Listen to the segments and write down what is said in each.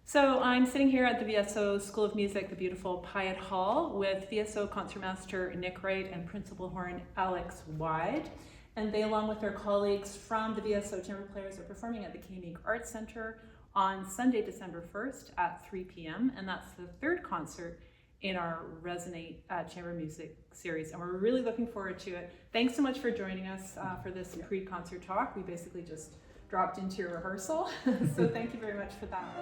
So I'm sitting here at the VSO School of Music, the beautiful Pyatt Hall, with VSO Concertmaster Nick Wright and Principal Horn Alex Wide. And they, along with their colleagues from the VSO Chamber Players, are performing at the Koenig Arts Center on Sunday, December 1st at 3 p.m. And that's the third concert in our Resonate Chamber Music series. And we're really looking forward to it. Thanks so much for joining us for this pre-concert talk. We basically just dropped into your rehearsal. So thank you very much for that.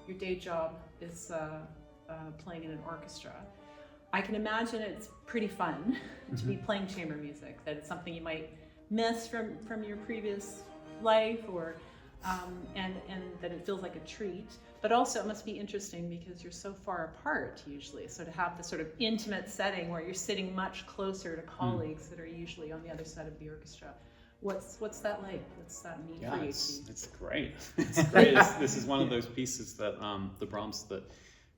Your day job is playing in an orchestra. I can imagine it's pretty fun to be playing chamber music, that it's something you might miss from your previous life, or and that it feels like a treat, but also it must be interesting because you're so far apart usually, so to have this sort of intimate setting where you're sitting much closer to colleagues that are usually on the other side of the orchestra. What's that like? What's that mean for you? It's great. It's great. This is one of those pieces that the Brahms that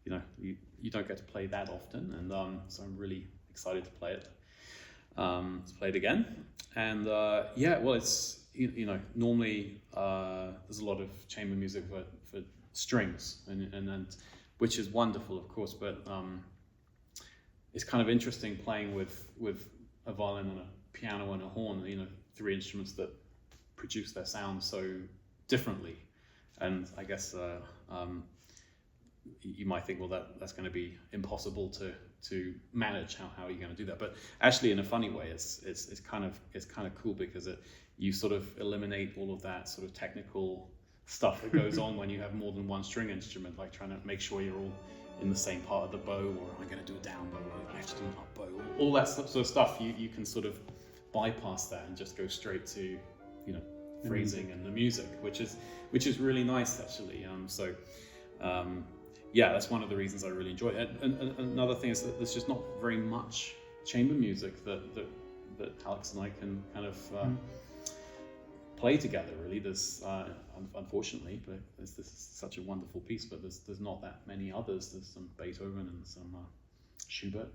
you don't get to play that often, and so I'm really excited to play it. Let's play it again. And it's normally there's a lot of chamber music for strings, and which is wonderful, of course, but it's kind of interesting playing with a violin and a piano and a horn, three instruments that produce their sound so differently. And I guess you might think, well, that's going to be impossible to manage. How are you going to do that? But actually, in a funny way, it's kind of cool, because you sort of eliminate all of that sort of technical stuff that goes on when you have more than one string instrument, like trying to make sure you're all in the same part of the bow, or am I going to do a down bow, or I have to do an up bow, all that sort of stuff. You can sort of bypass that and just go straight to phrasing and the music, which is really nice actually. That's one of the reasons I really enjoy it. And another thing is that there's just not very much chamber music that Alex and I can kind of play together. Really, there's unfortunately, but this is such a wonderful piece. But there's not that many others. There's some Beethoven and some Schubert.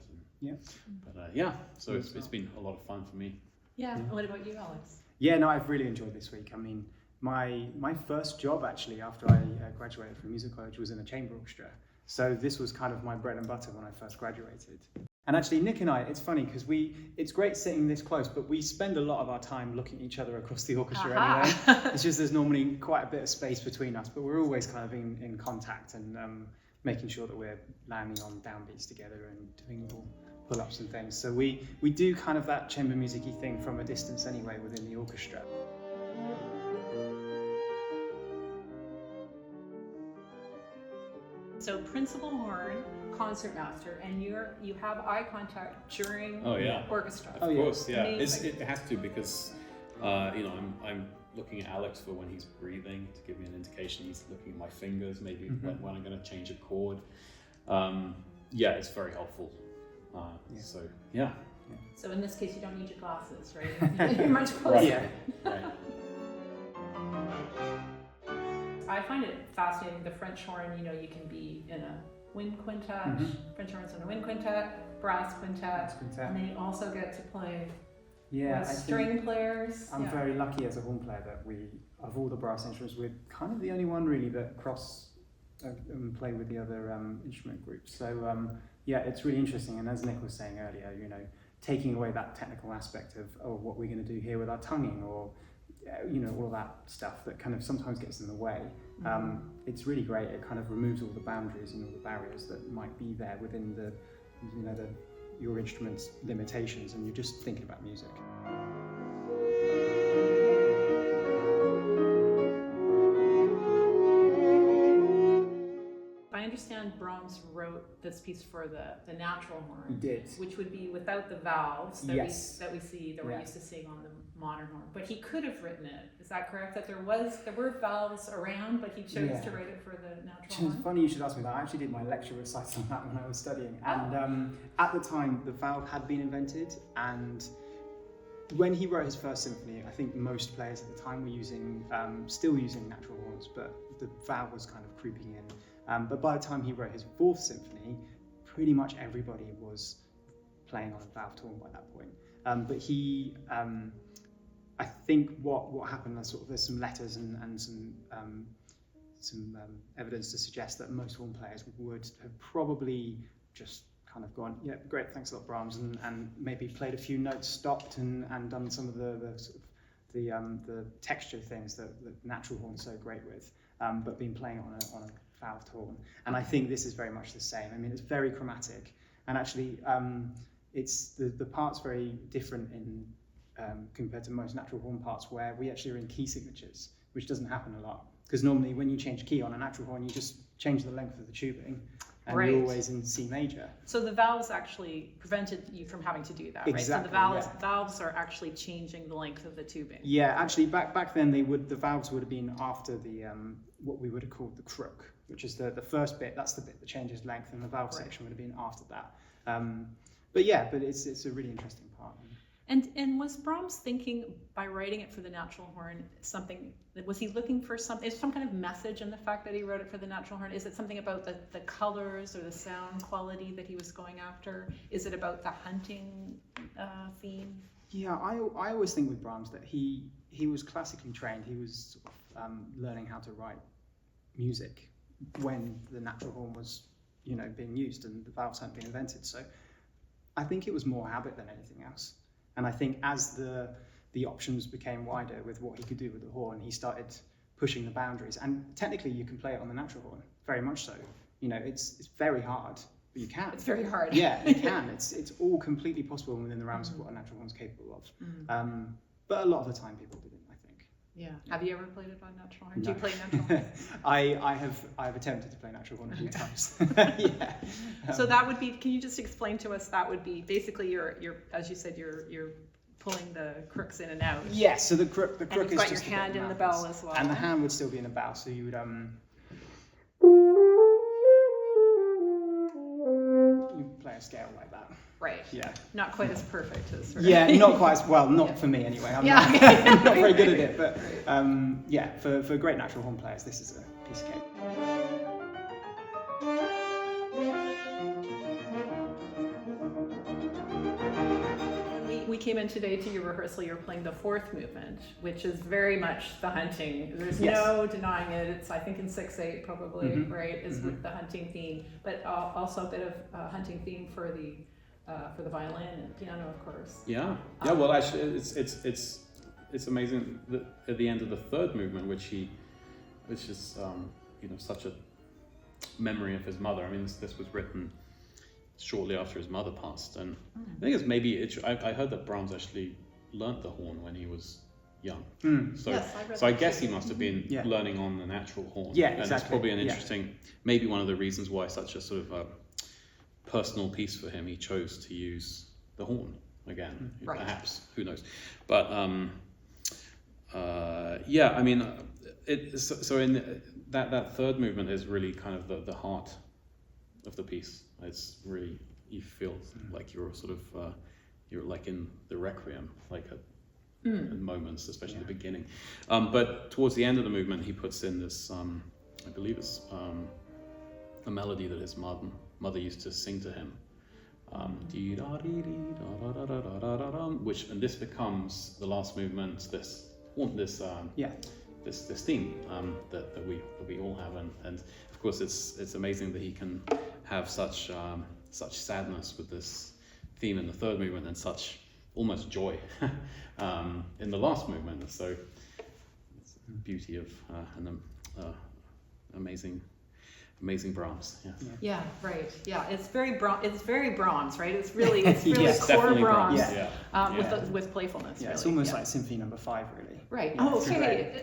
So it's been a lot of fun for me. Yeah. And what about you, Alex? Yeah, no, I've really enjoyed this week. I mean, my first job actually after I graduated from music college was in a chamber orchestra. So this was kind of my bread and butter when I first graduated. And actually, Nick and I, it's funny because it's great sitting this close, but we spend a lot of our time looking at each other across the orchestra anyway. It's just there's normally quite a bit of space between us, but we're always kind of in contact and making sure that we're landing on downbeats together and doing little pull-ups and things. So we do kind of that chamber music-y thing from a distance anyway within the orchestra. So principal horn, concertmaster, and you have eye contact during orchestra. Of course, yeah. It has to, because I'm looking at Alex for when he's breathing to give me an indication. He's looking at my fingers, maybe when I'm going to change a chord. It's very helpful. So in this case, you don't need your glasses, right? You're much closer. Yeah. Right. I find it fascinating. The French horn, you can be in a wind quintet, French horns in a wind quintet, brass quintet, and then you also get to play with string players. I'm very lucky as a horn player that of all the brass instruments, we're kind of the only one really that cross and play with the other instrument groups. So it's really interesting. And as Nick was saying earlier, taking away that technical aspect of what we're going to do here with our tonguing, or all of that stuff that kind of sometimes gets in the way. It's really great. It kind of removes all the boundaries and all the barriers that might be there within your instrument's limitations, and you're just thinking about music. I understand Brahms wrote this piece for the natural horn. He did. Which would be without the valves that we see, that we're used to seeing on the modern horn. But he could have written it. Is that correct? That there were valves around, but he chose to write it for the natural horn? It's funny you should ask me that. I actually did my lecture recital on that when I was studying. And at the time, the valve had been invented, and when he wrote his first symphony, I think most players at the time were still using natural horns, but the valve was kind of creeping in. But by the time he wrote his fourth symphony, pretty much everybody was playing on a valved horn by that point. But he, I think what happened was there's some letters and some evidence to suggest that most horn players would have probably just kind of gone, yeah, great, thanks a lot, Brahms, and maybe played a few notes, stopped, and done some of the texture things that natural horn's so great with, but been playing on a valved horn. And I think this is very much the same. I mean, it's very chromatic, and actually, it's the part's very different in compared to most natural horn parts, where we actually are in key signatures, which doesn't happen a lot. Because normally, when you change key on a natural horn, you just change the length of the tubing. And right. You're always in C major. So the valves actually prevented you from having to do that, Exactly, right? So the valves are actually changing the length of the tubing. Yeah, actually, back then the valves would have been after the what we would have called the crook, which is the first bit. That's the bit that changes length, and the valve section would have been after that. But it's a really interesting part. And was Brahms thinking, by writing it for the natural horn, was he looking for some kind of message in the fact that he wrote it for the natural horn? Is it something about the colors or the sound quality that he was going after? Is it about the hunting theme? Yeah, I always think with Brahms that he was classically trained. He was learning how to write music when the natural horn was, being used and the valves hadn't been invented. So I think it was more habit than anything else. And I think as the options became wider with what he could do with the horn, he started pushing the boundaries. And technically, you can play it on the natural horn, very much so. It's very hard, but you can. It's very hard. Yeah, you can. It's all completely possible within the realms of what a natural horn's capable of. But a lot of the time, people didn't, I think. Yeah. Have you ever played it on natural horn? No. Do you play natural horn? I have attempted to play natural horn a few times. Yeah. So that would be. Can you just explain to us? That would be basically you're as you said, you're pulling the crooks in and out. Yeah. So the crook and is you've got just your hand in the bell as well. And the hand would still be in the bow, so you would you play a scale like that. Right. Yeah. Not quite as perfect as. Right? Yeah, not quite as well. Not for me anyway. I'm not very good at it. But for great natural horn players, this is a piece of cake. We came in today to your rehearsal. You're playing the fourth movement, which is very much the hunting. There's no denying it. It's I think in 6/8 probably right is with the hunting theme, but also a bit of hunting theme for the violin and piano, of course. Yeah. Well, actually, it's amazing that at the end of the third movement, which is such a memory of his mother. I mean, this was written shortly after his mother passed, and I think it's I heard that Brahms actually learnt the horn when he was young. So, yes, I read so I that guess too. he must have been learning on the natural horn. Yeah, and exactly. it's probably an interesting, maybe one of the reasons why such a sort of a personal piece for him, he chose to use the horn again. Right. Perhaps, who knows? But I mean, so in that third movement is really kind of the heart of the piece. It's really, you feel like you're sort of you're like in the requiem, like at moments, especially the beginning. But towards the end of the movement, he puts in this, I believe it's a melody that his mother used to sing to him. Which, and this becomes the last movement, this theme that we all have, and of course it's amazing that he can have such sadness with this theme in the third movement and such almost joy in the last movement. So it's the beauty of an amazing Brahms. Yeah, right. Yeah, it's very Brahms, right? It's really Yes, core Brahms. Yeah. With playfulness. Yeah, really. it's almost like Symphony No. 5, really. Right. Yeah, Oh, okay.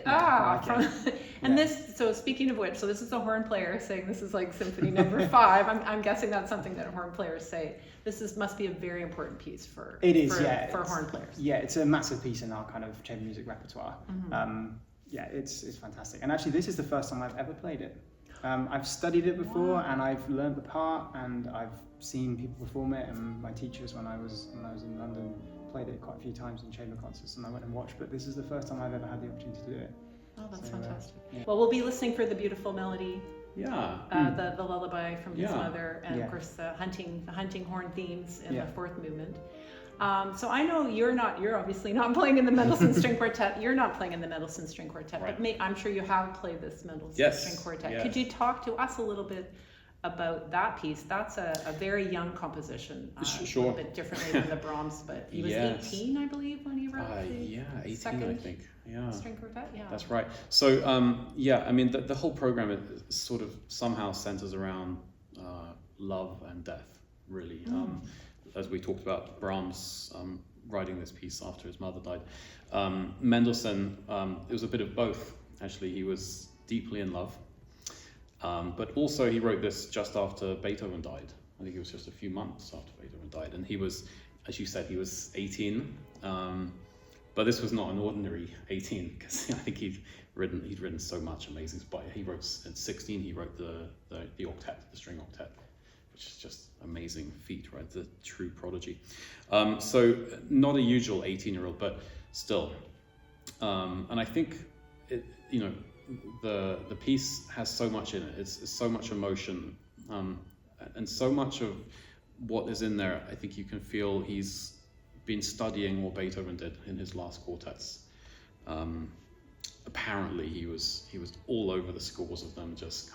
And Yeah. so speaking of which, so this is a horn player saying this is like Symphony No. 5. I'm guessing that's something that horn players say. Must be a very important piece for horn players. Yeah, it's a massive piece in our kind of chamber music repertoire. It's fantastic. And actually, this is the first time I've ever played it. I've studied it before, and I've learned the part, and I've seen people perform it, and my teachers when I was in London played it quite a few times in chamber concerts, and I went and watched. But this is the first time I've ever had the opportunity to do it. Oh, that's So, fantastic. yeah. Well, we'll be listening for the beautiful melody, Yeah. the lullaby from his Yeah. mother, and Yeah. of course the hunting horn themes in Yeah. the fourth movement. So I know you're obviously not playing in the Mendelssohn String Quartet. You're not playing in the Mendelssohn String Quartet, Right. but I'm sure you have played this Mendelssohn Yes, String Quartet. yes. Could you talk to us a little bit about that piece? That's a very young composition, Sure. a little bit differently than the Brahms, but he was Yes. 18, I believe, when he wrote the Yeah, 18, I second think. Yeah. string quartet. Yeah, That's right. So, yeah, I mean, the whole program is sort of somehow centers around love and death, really. As we talked about, Brahms writing this piece after his mother died. Mendelssohn, it was a bit of both, actually. He was deeply in love, but also he wrote this just after Beethoven died. I think it was just a few months after Beethoven died. And he was, as you said, he was 18. But this was not an ordinary 18, because I think he'd written so much amazing stuff. He wrote at 16. He wrote the octet, the string octet, which is just amazing feat, right? The true prodigy. So not a usual 18-year-old, but still. And I think the piece has so much in it. It's so much emotion, and so much of what is in there. I think you can feel he's been studying what Beethoven did in his last quartets. Apparently he was all over the scores of them, just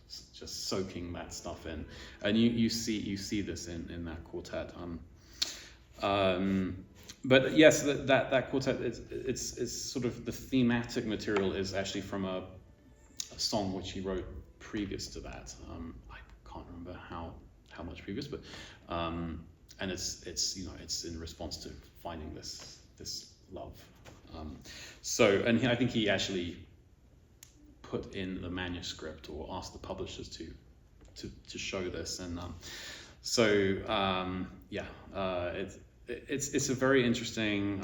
soaking that stuff in, and you see this in that quartet. But yes, that quartet it's sort of the thematic material is actually from a song which he wrote previous to that. I can't remember how much previous, but and it's in response to finding this love. I think he actually put in the manuscript or asked the publishers to show this, and it's a very interesting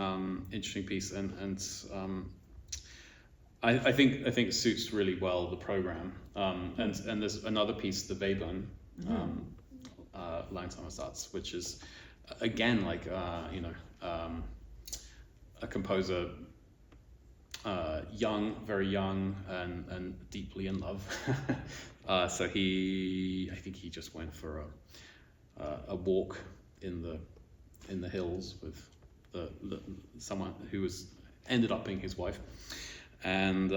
piece, and I think it suits really well the program. And there's another piece, the Webern, Langsamer Satz, which is again like a composer, very young and deeply in love. So I think he just went for a walk in the hills with someone who ended up being his wife, and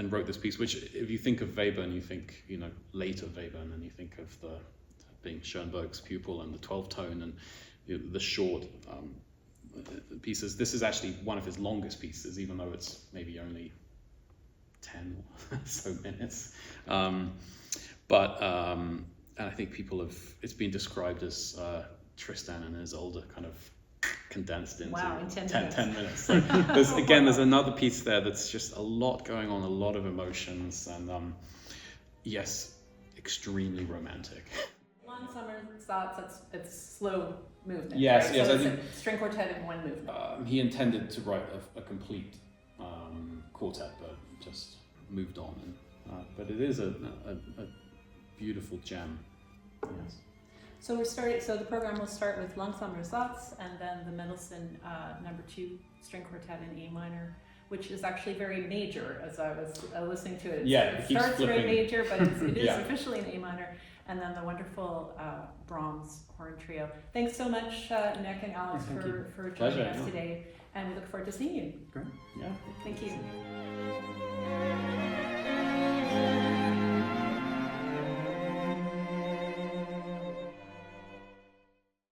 wrote this piece. Which, if you think of Webern, you think later Webern, and you think of being Schoenberg's pupil and the 12th tone and the short pieces. This is actually one of his longest pieces, even though it's maybe only 10 or so minutes. And I think it's been described as Tristan and Isolde kind of condensed into 10 minutes. So there's another piece there that's just a lot going on, a lot of emotions, and yes, extremely romantic. Langsamer Satz, it's slow movement. Yes, right? yes. So I it's think a string quartet in one movement. he intended to write a complete quartet, but just moved on. But it is a beautiful gem. Yes. So the program will start with Langsamer Satz, and then the Mendelssohn number 2 string quartet in A minor, which is actually very major. As I was listening to it, it keeps starts very flipping. major, but it is Yeah. officially in A minor. And then the wonderful Brahms horn trio. Thanks so much, Nick and Alex, Thank you. for joining Pleasure, us yeah. today, and we look forward to seeing you. Great. Yeah. Thank you.